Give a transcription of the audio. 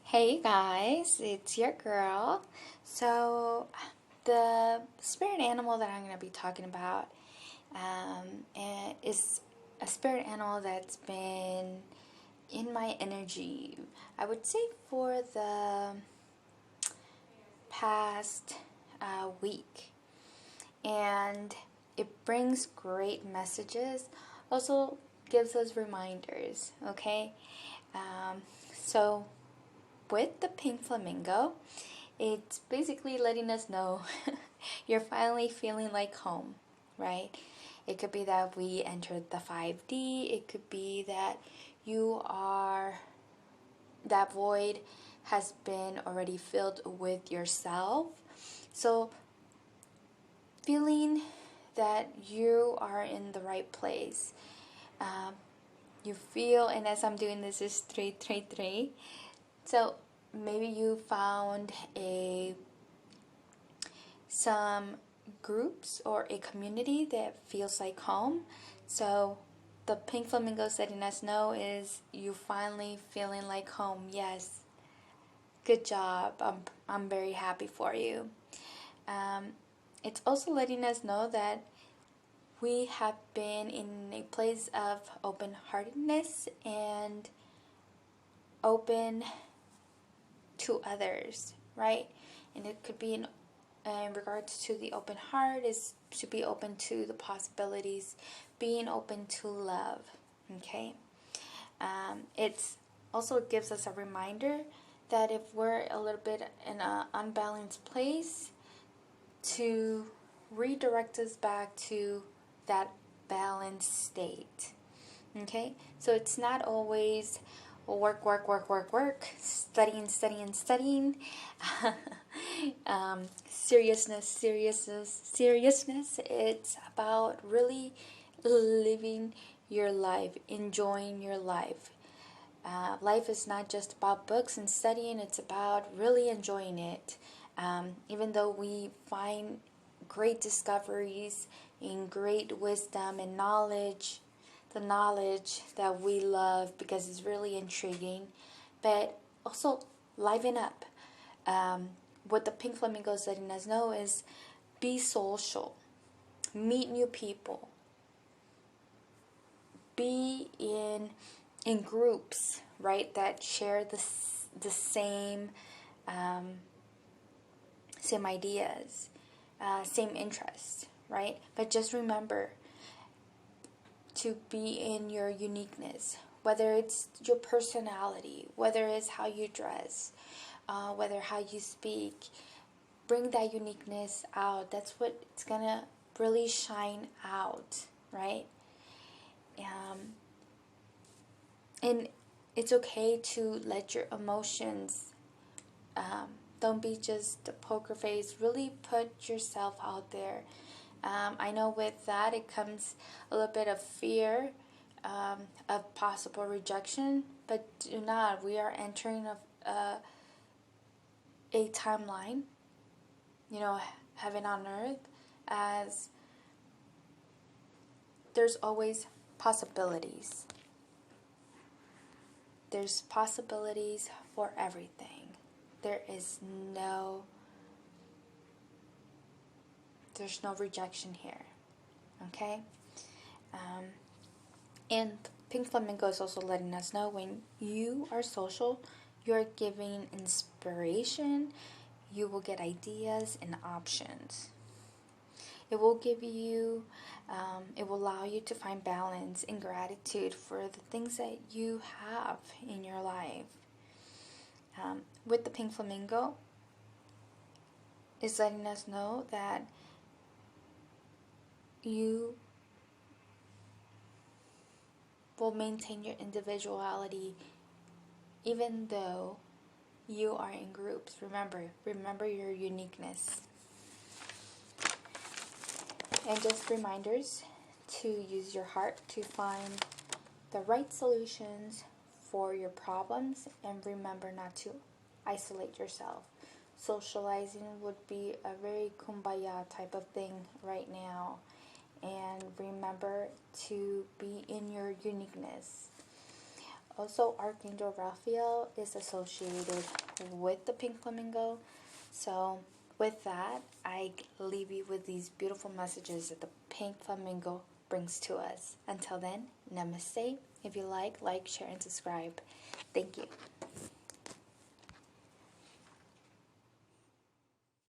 Hey guys, it's your girl. So, the spirit animal that I'm going to be talking about is a spirit animal that's been in my energy, I would say, for the past week. And it brings great messages, also gives us reminders, okay? So, with the pink flamingo, it's basically letting us know you're finally feeling like home, right? It could be that we entered the 5D. It could be that that void has been already filled with yourself. So, feeling that you are in the right place. You feel, and as I'm doing this is 333. So maybe you found some groups or a community that feels like home. So the pink flamingo letting us know is you finally feeling like home. Yes, good job. I'm very happy for you. It's also letting us know that we have been in a place of open-heartedness and open to others, right? And it could be in regards to the open heart is to be open to the possibilities, being open to love, okay? It's also gives us a reminder that if we're a little bit in an unbalanced place, to redirect us back to that balanced state, okay? So it's not always work, studying, seriousness. It's about really living your life, enjoying your life. Life is not just about books and studying, it's about really enjoying it. Even though we find great discoveries and great wisdom and knowledge, the knowledge that we love because it's really intriguing, but also liven up. What the pink flamingo is letting us know is be social, meet new people, be in groups, right, that share the same same ideas, same interests, right? But just remember to be in your uniqueness, whether it's your personality, whether it's how you dress, whether how you speak. Bring that uniqueness out. That's what it's gonna really shine out, right? And it's okay to let your emotions, don't be just a poker face. Really put yourself out there. I know with that it comes a little bit of fear of possible rejection, but do not. We are entering a timeline, heaven on earth, as there's always possibilities. There's possibilities for everything. There's no rejection here, okay? And Pink Flamingo is also letting us know when you are social, you're giving inspiration, you will get ideas and options. It will give you, it will allow you to find balance and gratitude for the things that you have in your life. With the pink flamingo, is letting us know that you will maintain your individuality even though you are in groups. Remember your uniqueness. And just reminders to use your heart to find the right solutions for your problems, and remember not to isolate yourself. Socializing would be a very kumbaya type of thing right now, and remember to be in your uniqueness. Also, Archangel Raphael is associated with the pink flamingo. So with that, I leave you with these beautiful messages that the pink flamingo brings to us. Until then, namaste. If you like, share, and subscribe. Thank you.